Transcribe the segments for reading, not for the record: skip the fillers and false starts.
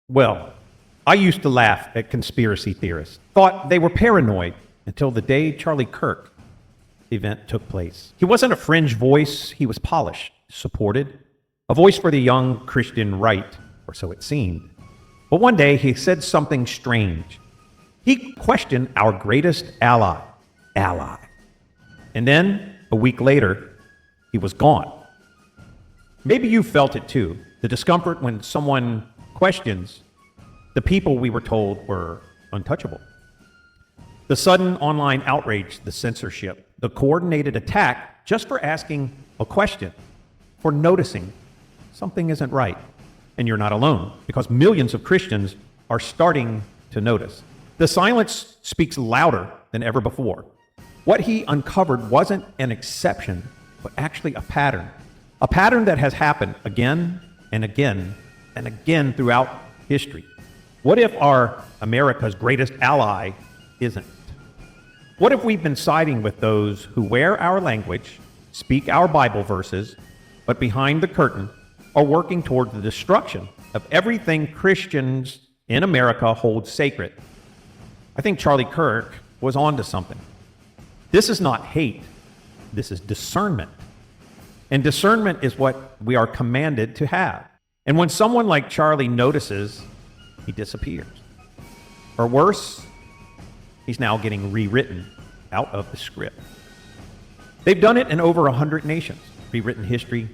Well, I used to laugh at conspiracy theorists, thought they were paranoid until the day Charlie Kirk event took place. He wasn't a fringe voice, he was polished, supported, a voice for the young Christian right, or so it seemed. But one day he said something strange. He questioned our greatest ally. And then, a week later, he was gone. Maybe you felt it too, the discomfort when someone questions the people we were told were untouchable. The sudden online outrage, the censorship, the coordinated attack just for asking a question, for noticing something isn't right. And you're not alone, because millions of Christians are starting to notice. The silence speaks louder than ever before. What he uncovered wasn't an exception, but actually a pattern that has happened again and again and again throughout history. What if our America's greatest ally isn't? What if we've been siding with those who wear our language, speak our Bible verses, but behind the curtain are working toward the destruction of everything Christians in America hold sacred? I think Charlie Kirk was onto something. This is not hate, this is discernment. And discernment is what we are commanded to have. And when someone like Charlie notices, he disappears. Or worse, he's now getting rewritten out of the script. They've done it in over 100 nations, rewritten history,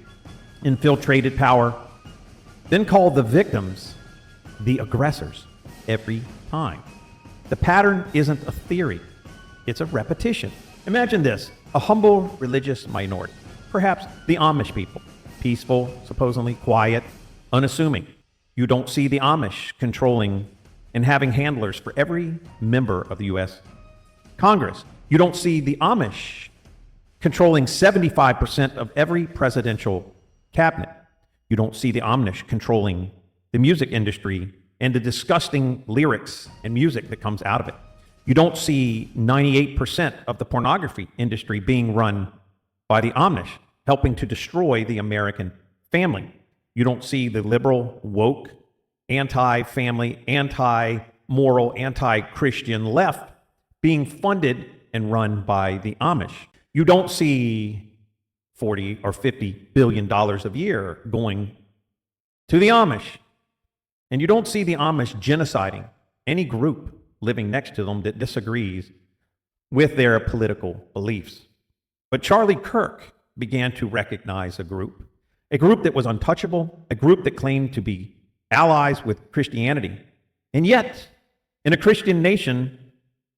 infiltrated power, then called the victims the aggressors every time. The pattern isn't a theory, it's a repetition. Imagine this, a humble religious minority, perhaps the Amish people, peaceful, supposedly quiet, unassuming. You don't see the Amish controlling and having handlers for every member of the U.S. Congress. You don't see the Amish controlling 75% of every presidential cabinet. You don't see the Amish controlling the music industry and the disgusting lyrics and music that comes out of it. You don't see 98% of the pornography industry being run by the Amish, helping to destroy the American family. You don't see the liberal, woke, anti-family, anti-moral, anti-Christian left being funded and run by the Amish. You don't see $40 or $50 billion a year going to the Amish. And you don't see the Amish genociding any group living next to them that disagrees with their political beliefs. But Charlie Kirk began to recognize a group that was untouchable, a group that claimed to be allies with Christianity. And yet, in a Christian nation,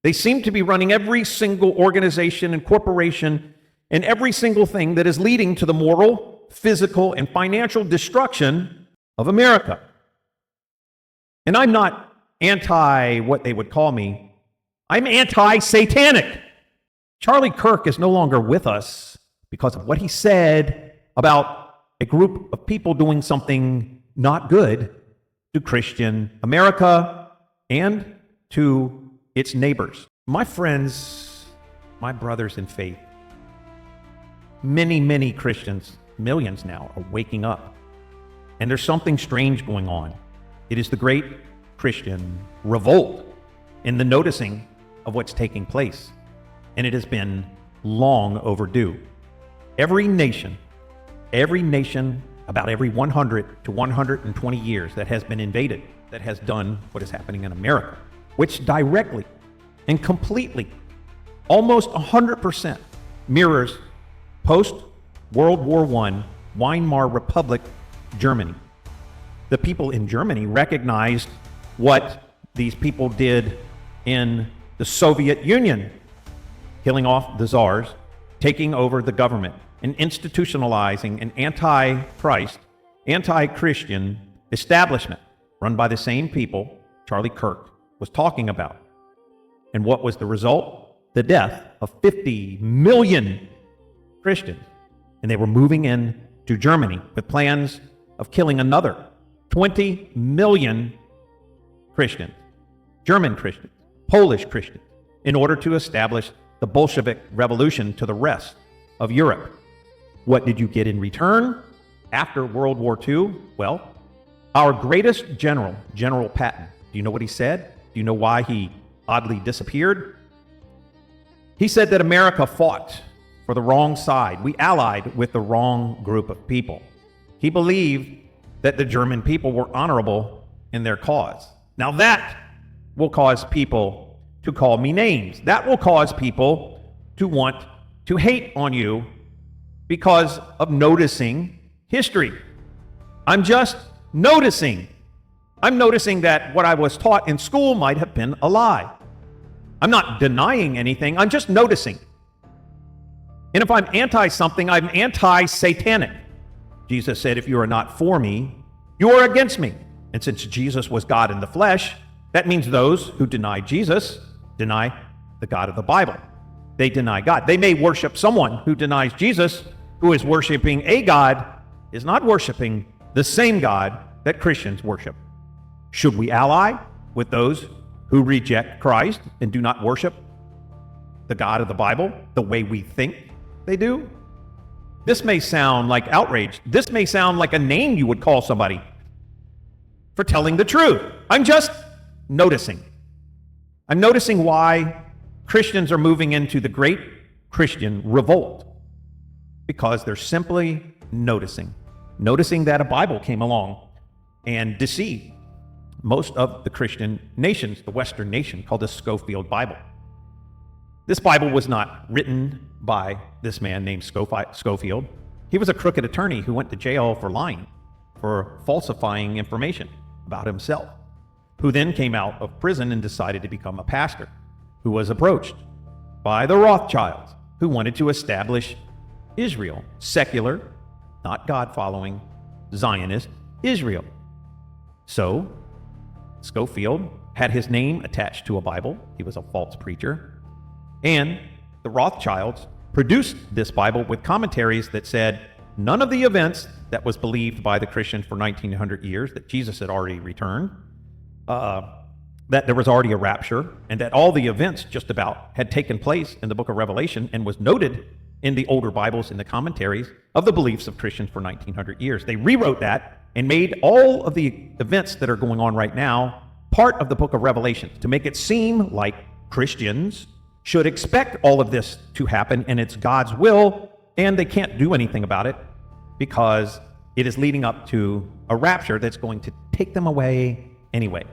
they seem to be running every single organization and corporation and every single thing that is leading to the moral, physical, and financial destruction of America. And I'm not anti what they would call me. I'm anti-satanic. Charlie Kirk is no longer with us because of what he said about a group of people doing something not good to Christian America and to its neighbors. My friends, my brothers in faith, many Christians, millions now, are waking up. And there's something strange going on. It is the great Christian revolt in the noticing of what's taking place. And it has been long overdue. Every nation, about every 100 to 120 years that has been invaded, that has done what is happening in America, which directly and completely, almost 100% mirrors post-World War I Weimar Republic Germany. The people in Germany recognized what these people did in the Soviet Union, killing off the czars, taking over the government, and institutionalizing an anti-Christ, anti-Christian establishment run by the same people Charlie Kirk was talking about. And what was the result? The death of 50 million Christians. And they were moving in to Germany with plans of killing another 20 million Christians, German Christians, Polish Christians, in order to establish the Bolshevik revolution to the rest of Europe. What did you get in return after World War II? Well, Our greatest general, General Patton, do you know what he said? Do you know why he oddly disappeared? He said that America fought for the wrong side. We allied with the wrong group of people. He believed that the German people were honorable in their cause. Now that will cause people to call me names. That will cause people to want to hate on you because of noticing history. I'm just noticing. I'm noticing that what I was taught in school might have been a lie. I'm not denying anything. I'm just noticing. And if I'm anti-something, I'm anti-satanic. Jesus said, if you are not for me, you are against me. And since Jesus was God in the flesh, that means those who deny Jesus deny the God of the Bible. They deny God. They may worship someone who denies Jesus, who is worshiping a God, is not worshiping the same God that Christians worship. Should we ally with those who reject Christ and do not worship the God of the Bible the way we think they do? This may sound like outrage. This may sound like a name you would call somebody for telling the truth. I'm just noticing. I'm noticing why Christians are moving into the great Christian revolt, because they're simply noticing that a Bible came along and deceived most of the Christian nations, the Western nation, called the Scofield Bible. This Bible was not written by this man named Scofield. He was a crooked attorney who went to jail for lying, for falsifying information about himself, who then came out of prison and decided to become a pastor, who was approached by the Rothschilds, who wanted to establish Israel, secular, not God-following, Zionist Israel. So, Scofield had his name attached to a Bible. He was a false preacher. And the Rothschilds produced this Bible with commentaries that said none of the events that was believed by the Christians for 1900 years, that Jesus had already returned, that there was already a rapture, and that all the events just about had taken place in the book of Revelation and was noted in the older Bibles, in the commentaries of the beliefs of Christians for 1900 years. They rewrote that and made all of the events that are going on right now part of the book of Revelation to make it seem like Christians should expect all of this to happen and it's God's will, and they can't do anything about it because it is leading up to a rapture that's going to take them away anyway.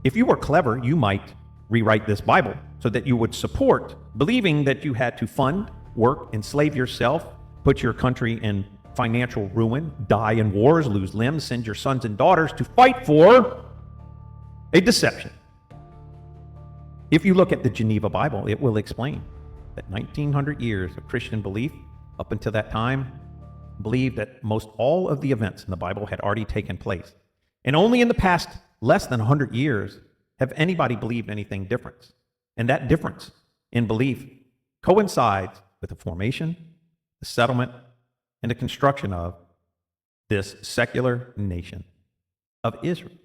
If you were clever, you might rewrite this Bible so that you would support believing that you had to fund, work, enslave yourself, put your country in financial ruin, die in wars, lose limbs, send your sons and daughters to fight for a deception. If you look at the Geneva Bible, it will explain that 1900 years of Christian belief up until that time believed that most all of the events in the Bible had already taken place. And only in the past less than 100 years have anybody believed anything different. And that difference in belief coincides with the formation, the settlement, and the construction of this secular nation of Israel.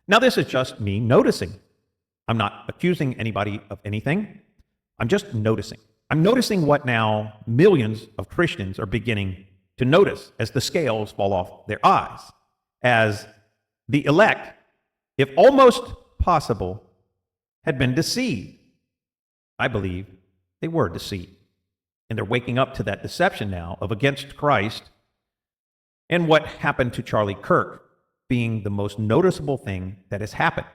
Now, this is just me noticing. I'm not accusing anybody of anything. I'm just noticing. I'm noticing what now millions of Christians are beginning to notice as the scales fall off their eyes, as the elect, if almost possible, had been deceived. I believe they were deceived. And they're waking up to that deception now of against Christ, and what happened to Charlie Kirk being the most noticeable thing that has happened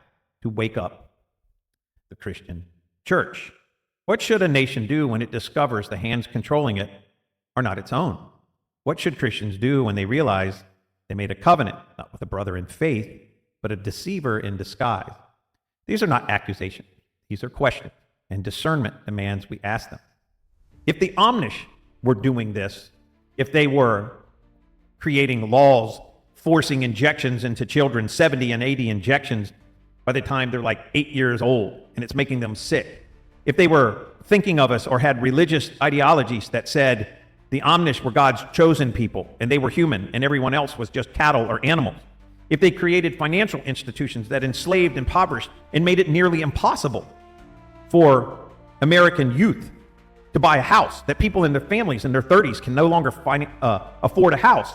to wake up the Christian church. What should a nation do when it discovers the hands controlling it are not its own? What should Christians do when they realize they made a covenant, not with a brother in faith, but a deceiver in disguise? These are not accusations. These are questions, and discernment demands we ask them. If the Amish were doing this, if they were creating laws forcing injections into children, 70 and 80 injections by the time they're like 8 years old, and it's making them sick, if they were thinking of us or had religious ideologies that said the Amish were God's chosen people and they were human and everyone else was just cattle or animals, if they created financial institutions that enslaved, impoverished, and made it nearly impossible for American youth to buy a house, that people in their families in their 30s can no longer afford a house,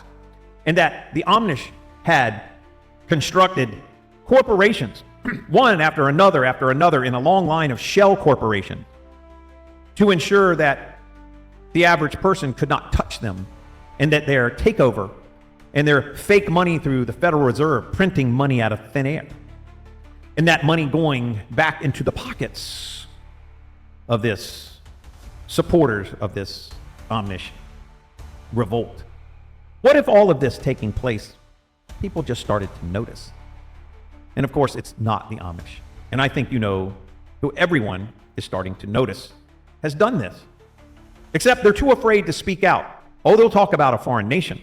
and that the Amish had constructed corporations, one after another in a long line of shell corporations, to ensure that the average person could not touch them, and that their takeover and their fake money through the Federal Reserve, printing money out of thin air, and that money going back into the pockets of this supporters of this Amish revolt. What if all of this taking place, people just started to notice? And of course, it's not the Amish. And I think you know who everyone is starting to notice has done this. Except they're too afraid to speak out. Oh, they'll talk about a foreign nation,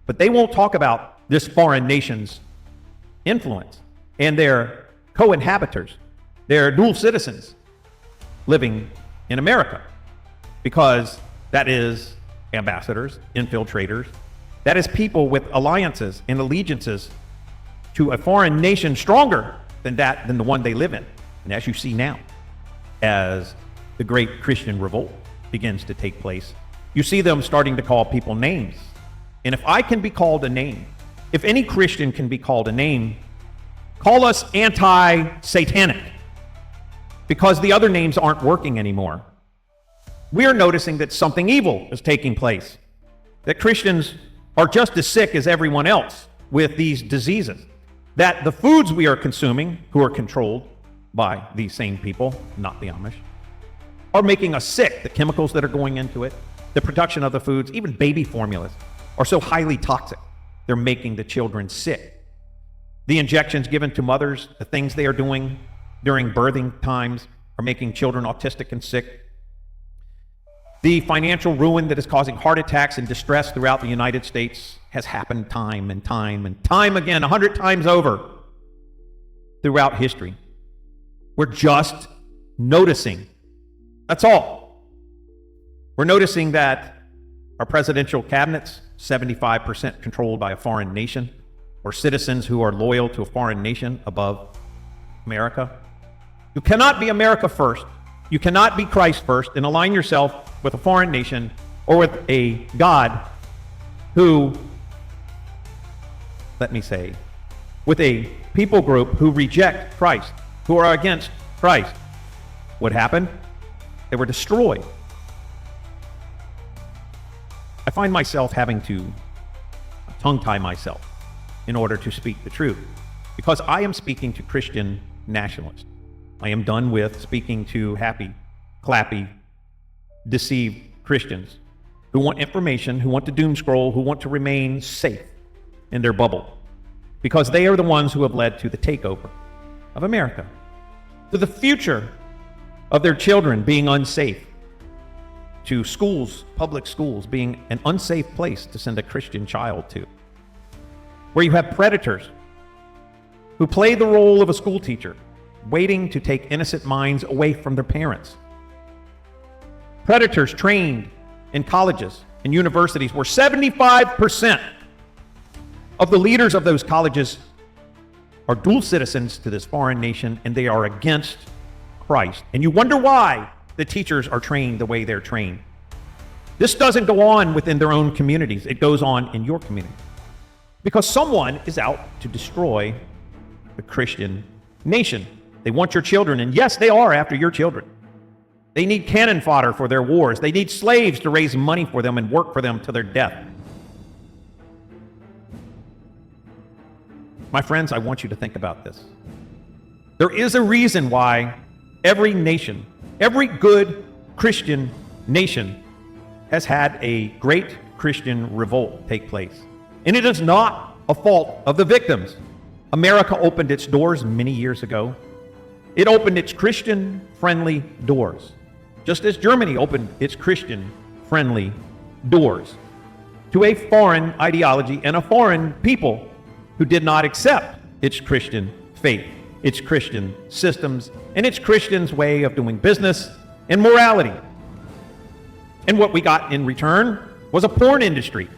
but they won't talk about this foreign nation's influence and their co-inhabitants, their dual citizens living in America, because that is ambassadors, infiltrators, that is people with alliances and allegiances to a foreign nation stronger than the one they live in. And as you see now, as the great Christian revolt begins to take place, you see them starting to call people names. And if I can be called a name, if any Christian can be called a name, call us anti-satanic, because the other names aren't working anymore. We're noticing that something evil is taking place, that Christians are just as sick as everyone else with these diseases, that the foods we are consuming, who are controlled by these same people, not the Amish, are making us sick. The chemicals that are going into it, the production of the foods, even baby formulas, are so highly toxic, they're making the children sick. The injections given to mothers, the things they are doing during birthing times, are making children autistic and sick. The financial ruin that is causing heart attacks and distress throughout the United States has happened time and time and time again, 100 times over throughout history. We're just noticing. That's all. We're noticing that our presidential cabinets, 75% controlled by a foreign nation, or citizens who are loyal to a foreign nation above America. You cannot be America first. You cannot be Christ first and align yourself with a foreign nation or with a God who, let me say, with a people group who reject Christ, who are against Christ. What happened? They were destroyed. I find myself having to tongue-tie myself in order to speak the truth, because I am speaking to Christian nationalists. I am done with speaking to happy, clappy, deceived Christians who want information, who want to doom scroll, who want to remain safe in their bubble, because they are the ones who have led to the takeover of America, to the future of their children being unsafe, to schools, public schools, being an unsafe place to send a Christian child to, where you have predators who play the role of a school teacher, waiting to take innocent minds away from their parents. Predators trained in colleges and universities where 75% of the leaders of those colleges are dual citizens to this foreign nation, and they are against Christ. And you wonder why the teachers are trained the way they're trained. This doesn't go on within their own communities. It goes on in your community, because someone is out to destroy the Christian nation. They want your children, and yes, they are after your children. They need cannon fodder for their wars. They need slaves to raise money for them and work for them to their death. My friends, I want you to think about this. There is a reason why every nation, every good Christian nation, has had a great Christian revolt take place. And it is not a fault of the victims. America opened its doors many years ago. It opened its Christian-friendly doors, just as Germany opened its Christian-friendly doors to a foreign ideology and a foreign people who did not accept its Christian faith, its Christian systems, and its Christian's way of doing business and morality. And what we got in return was a porn industry.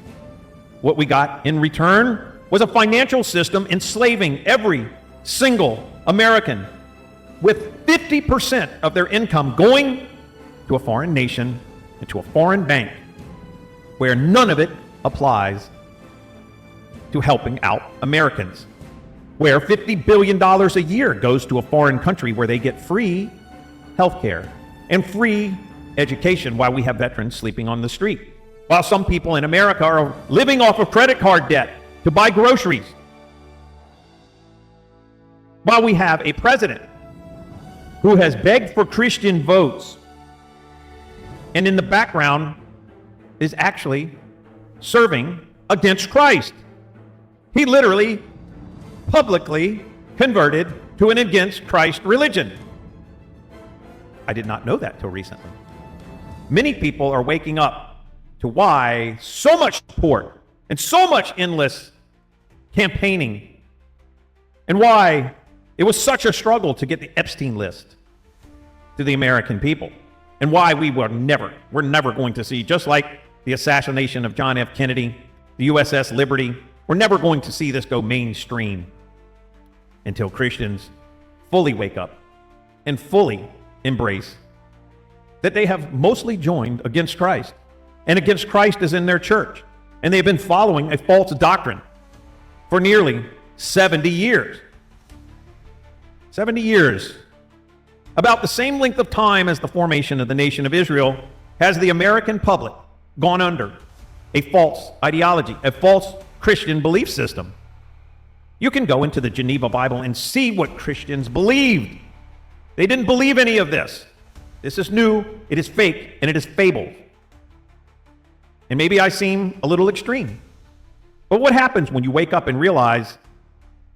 What we got in return was a financial system enslaving every single American, with 50% of their income going to a foreign nation and to a foreign bank, where none of it applies to helping out Americans, where $50 billion a year goes to a foreign country where they get free health care and free education while we have veterans sleeping on the street, while some people in America are living off of credit card debt to buy groceries, while we have a president who has begged for Christian votes and in the background is actually serving against Christ. He literally publicly converted to an against Christ religion. I did not know that till recently. Many people are waking up to why so much support and so much endless campaigning, and why it was such a struggle to get the Epstein list to the American people, and why we're never going to see, just like the assassination of John F. Kennedy, the USS Liberty, we're never going to see this go mainstream until Christians fully wake up and fully embrace that they have mostly joined against Christ, and against Christ is in their church, and they've been following a false doctrine for nearly 70 years. 70 years. About the same length of time as the formation of the nation of Israel has the American public gone under a false ideology, a false Christian belief system. You can go into the Geneva Bible and see what Christians believed. They didn't believe any of this. This is new, it is fake, and it is fable. And maybe I seem a little extreme. But what happens when you wake up and realize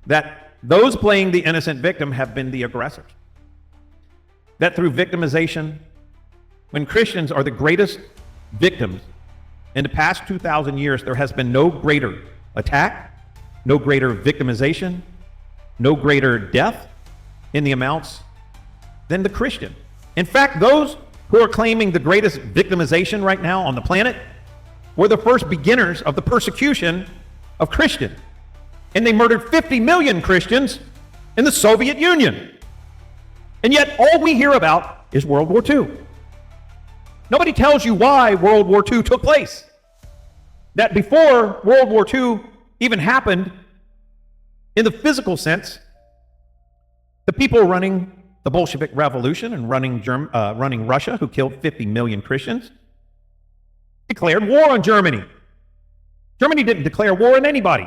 that those playing the innocent victim have been the aggressors? That through victimization, when Christians are the greatest victims in the past 2,000 years, there has been no greater attack, no greater victimization, no greater death in the amounts than the Christian. In fact, those who are claiming the greatest victimization right now on the planet were the first beginners of the persecution of Christians. And they murdered 50 million Christians in the Soviet Union. And yet all we hear about is World War II. Nobody tells you why World War II took place. That before World War II even happened, in the physical sense, the people running the Bolshevik Revolution and running Russia, who killed 50 million Christians, declared war on Germany. Germany didn't declare war on anybody.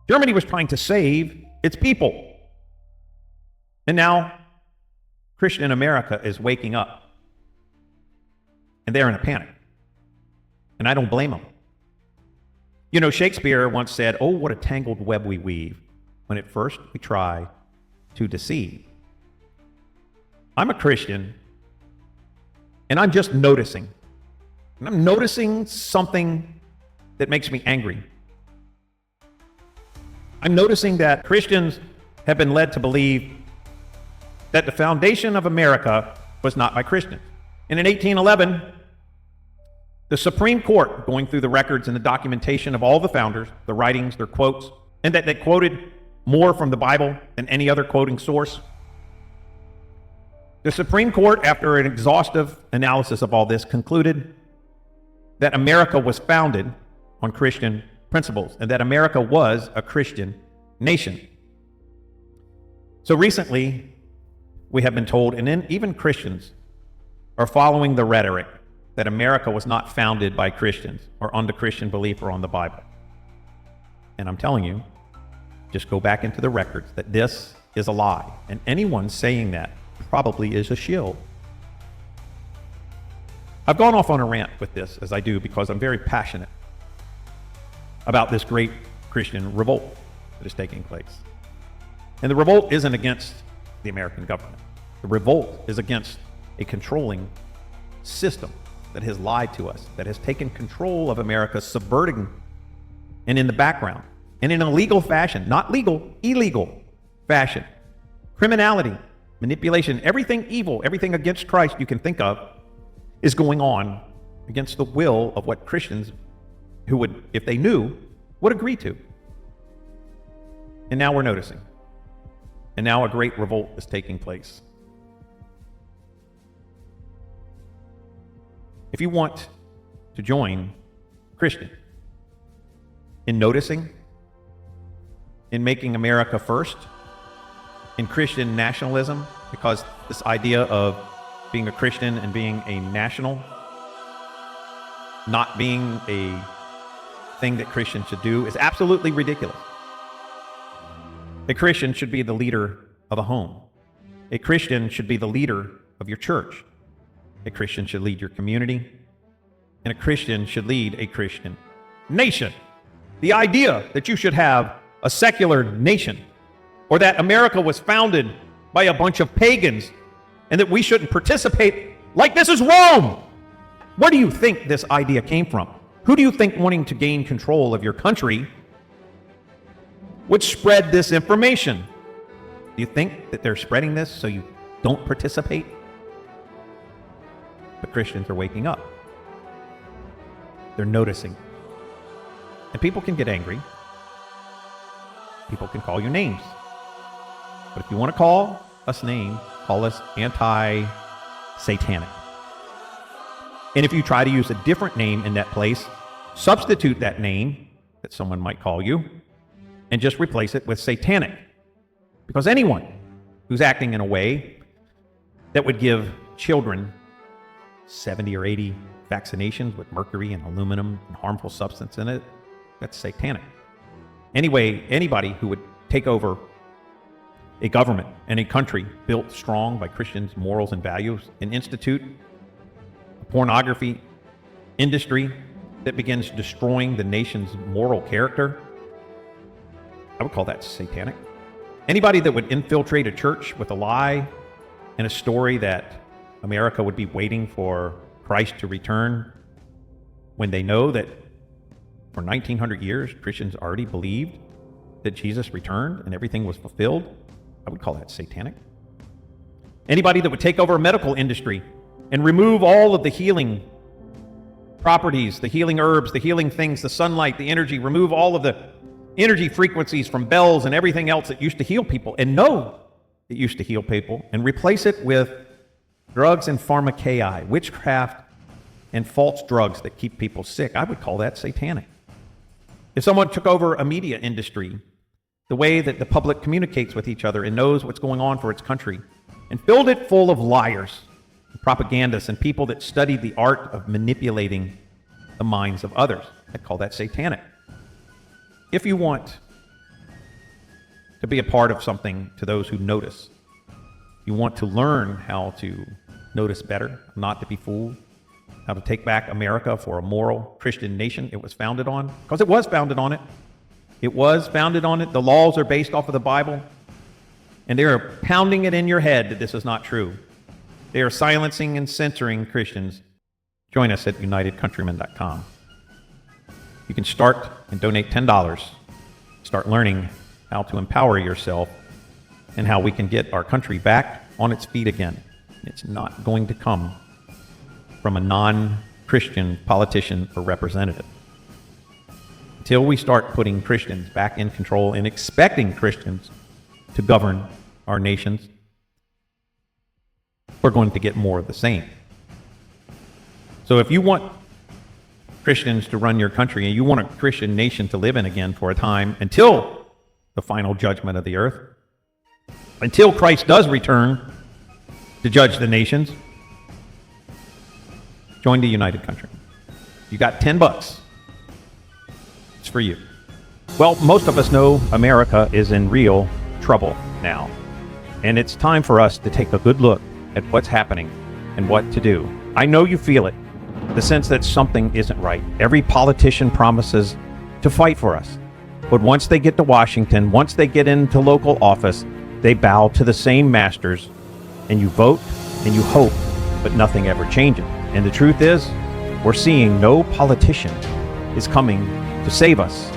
Germany was trying to save its people. And now Christian America is waking up, and they're in a panic. And I don't blame them. You know, Shakespeare once said, "Oh, what a tangled web we weave when at first we try to deceive." I'm a Christian, and I'm just noticing. And I'm noticing something that makes me angry. I'm noticing that Christians have been led to believe that the foundation of America was not by Christians. And in 1811, the Supreme Court, going through the records and the documentation of all the founders, the writings, their quotes, and that they quoted more from the Bible than any other quoting source, the Supreme Court, after an exhaustive analysis of all this, concluded that America was founded on Christian principles and that America was a Christian nation. So recently, we have been told, and then even Christians are following the rhetoric that America was not founded by Christians or on the Christian belief or on the Bible. And I'm telling you, just go back into the records that this is a lie. And anyone saying that probably is a shill. I've gone off on a rant with this, as I do, because I'm very passionate about this great Christian revolt that is taking place. And the revolt isn't against the American government. The revolt is against a controlling system that has lied to us, that has taken control of America, subverting, and in the background, and in a legal fashion, not legal, illegal fashion, criminality, manipulation, everything evil, everything against Christ you can think of is going on against the will of what Christians who would, if they knew, would agree to. And now we're noticing. And now a great revolt is taking place. If you want to join Christian in noticing in making America first, in Christian nationalism, because this idea of being a Christian and being a national, not being a thing that Christians should do, is absolutely ridiculous. A Christian should be the leader of a home. A Christian should be the leader of your church. A Christian should lead your community. And a Christian should lead a Christian nation. The idea that you should have a secular nation, or that America was founded by a bunch of pagans and that we shouldn't participate, like this is Rome. Where do you think this idea came from? Who do you think, wanting to gain control of your country, would spread this information? Do you think that they're spreading this so you don't participate? But Christians are waking up. They're noticing. And people can get angry. People can call you names. But if you want to call us names, call us anti-satanic. And if you try to use a different name in that place, substitute that name that someone might call you and just replace it with satanic. Because anyone who's acting in a way that would give children 70 or 80 vaccinations with mercury and aluminum and harmful substance in it, that's satanic. Anyway, anybody who would take over a government and a country built strong by Christians' morals and values and institute a pornography industry that begins destroying the nation's moral character, I would call that satanic. Anybody that would infiltrate a church with a lie and a story that America would be waiting for Christ to return, when they know that for 1900 years Christians already believed that Jesus returned and everything was fulfilled, I would call that satanic. Anybody that would take over a medical industry and remove all of the healing properties, the healing herbs, the healing things, the sunlight, the energy, remove all of the energy frequencies from bells and everything else that used to heal people, and know it used to heal people, and replace it with drugs and pharmakeia, witchcraft and false drugs that keep people sick, I would call that satanic. If someone took over a media industry, the way that the public communicates with each other and knows what's going on for its country, and filled it full of liars, and propagandists, and people that studied the art of manipulating the minds of others, I'd call that satanic. If you want to be a part of something to those who notice, you want to learn how to notice better, not to be fooled, how to take back America for a moral Christian nation it was founded on, because it was founded on it. It was founded on it. The laws are based off of the Bible, and they are pounding it in your head that this is not true. They are silencing and censoring Christians. Join us at unitedcountrymen.com. You can start and donate $10. Start learning how to empower yourself and how we can get our country back on its feet again. It's not going to come from a non-Christian politician or representative. Until we start putting Christians back in control and expecting Christians to govern our nations, we're going to get more of the same. So if you want Christians to run your country and you want a Christian nation to live in again for a time until the final judgment of the earth, until Christ does return to judge the nations, join the United Country. You got $10. It's for you. Well, most of us know America is in real trouble now, and it's time for us to take a good look at what's happening and what to do. I know you feel it, the sense that something isn't right. Every politician promises to fight for us, but once they get to Washington, once they get into local office, they bow to the same masters, and you vote and you hope, but nothing ever changes. And the truth is, we're seeing no politician is coming to save us.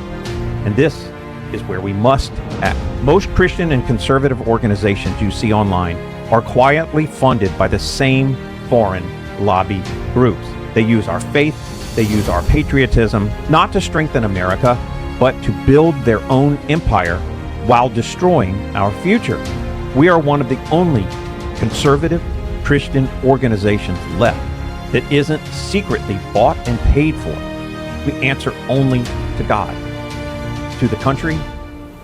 And this is where we must act. Most Christian and conservative organizations you see online are quietly funded by the same foreign lobby groups. They use our faith, they use our patriotism, not to strengthen America, but to build their own empire while destroying our future. We are one of the only conservative Christian organizations left that isn't secretly bought and paid for. We answer only to God, to the country,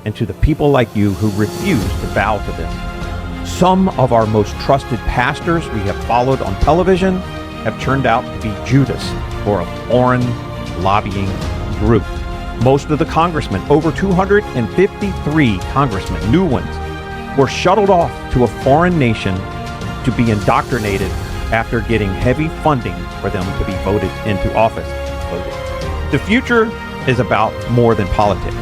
and to the people like you who refuse to bow to this. Some of our most trusted pastors we have followed on television have turned out to be Judas for a foreign lobbying group. Most of the congressmen, over 253 congressmen, new ones, were shuttled off to a foreign nation to be indoctrinated after getting heavy funding for them to be voted into office. The future is about more than politics.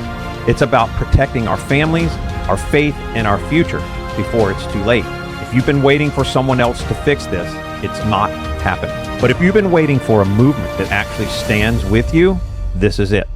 It's about protecting our families, our faith, and our future before it's too late. If you've been waiting for someone else to fix this, it's not happening. But if you've been waiting for a movement that actually stands with you, this is it.